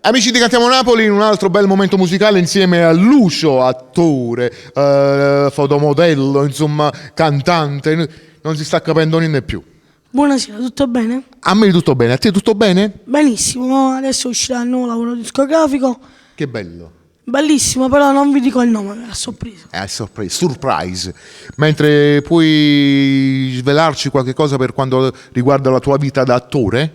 Amici di Cantiamo Napoli, in un altro bel momento musicale insieme a Lucio, attore, fotomodello, insomma, cantante, non si sta capendo niente più. Buonasera, tutto bene? A me tutto bene, a te tutto bene? Benissimo, adesso uscirà il nuovo lavoro discografico. Che bello. Bellissimo, però non vi dico il nome, è a sorpresa. È a sorpresa, surprise. Mentre puoi svelarci qualche cosa per quanto riguarda la tua vita da attore?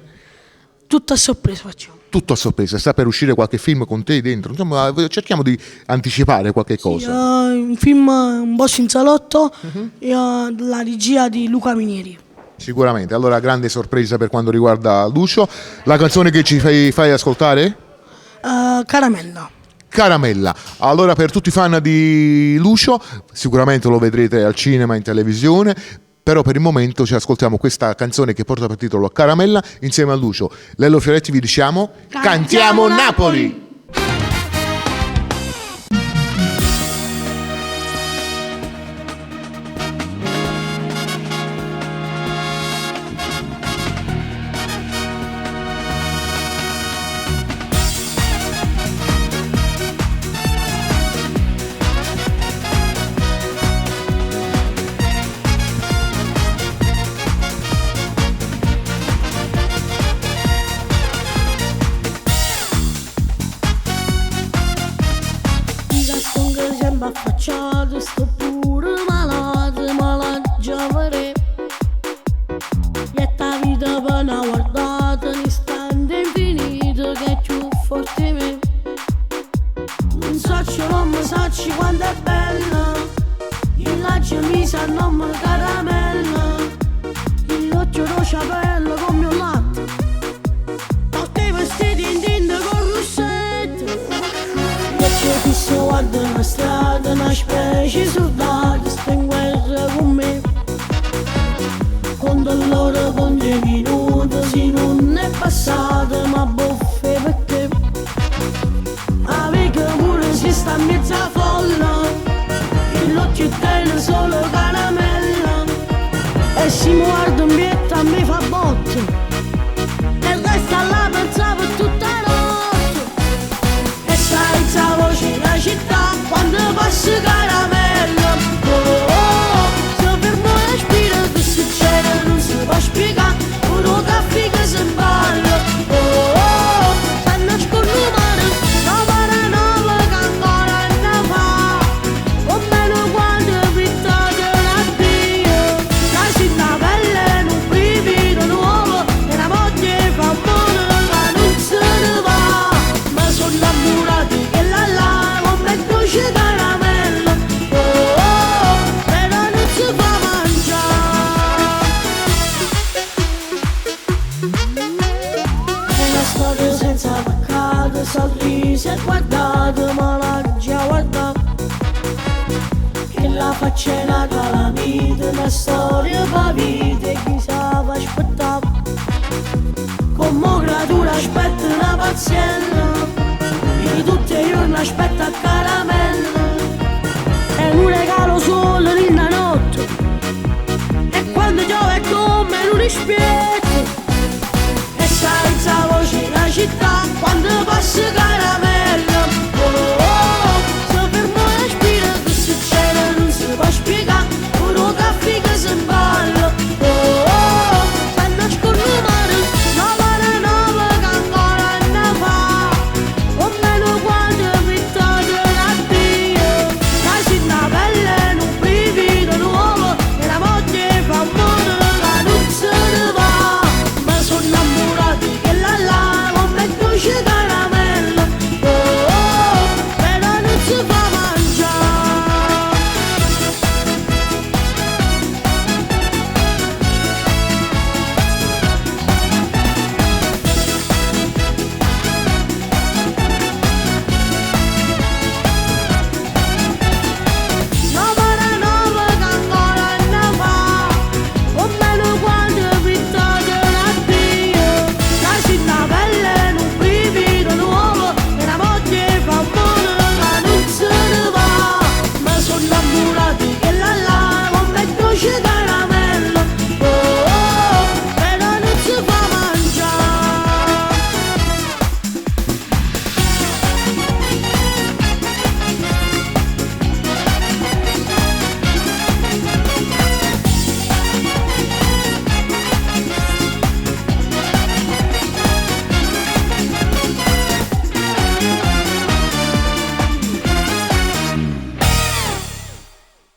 Tutto a sorpresa facciamo. Tutto a sorpresa, sta per uscire qualche film con te dentro, insomma cerchiamo di anticipare qualche cosa. Un film, Un boss in salotto, la regia di Luca Minieri. Sicuramente, allora grande sorpresa per quanto riguarda Lucio. La canzone che ci fai ascoltare? Caramella. Caramella. Allora per tutti i fan di Lucio, sicuramente lo vedrete al cinema, in televisione, però per il momento ci ascoltiamo questa canzone che porta per titolo Caramella insieme a Lucio. Lello Fioretti vi diciamo Cantiamo Napoli! Affacciato, sto pure malato giovane. E sta vita per una guardata, un istante infinito che è più forte me. Non so, non mi so quanto è bella, il laggio mi sa non mi caramella, l'occhio rosa bella come un latte, tutti i vestiti in tinta con rossetto. C'è fisso guarda una strada, una specie soldati sta in guerra con me. Conto l'ora, conto i minuti, se non è passato ma buffe perché amica pure si sta in mezzo a folla, l'occhio tiene solo caramella e si mi guarda in pietta mi fa botte e resta là pensavo tutta la voce la città quando passa caramella. Se fermo e respiro che succede non si può spiegare, uno caffè che si balla. Se non scornumare no para nuova che ancora ne fa, o meno quando pittate la via, la città bella in un brivido nuovo e la moglie fa un modo ma non se ne va, ma sono innamorati c'è caramella, però non si fa mangiare. È una storia senza peccato, sorrisi e guardate, ma l'ha già guardato. Che la faccia è una calamita, una storia per vita, chissà va aspettare. Come creatura aspetta una pazienza, di tutti i giorni aspetta caramella, è un regalo solo nella notte, e quando piove è come un rispetto, e senza voce la città quando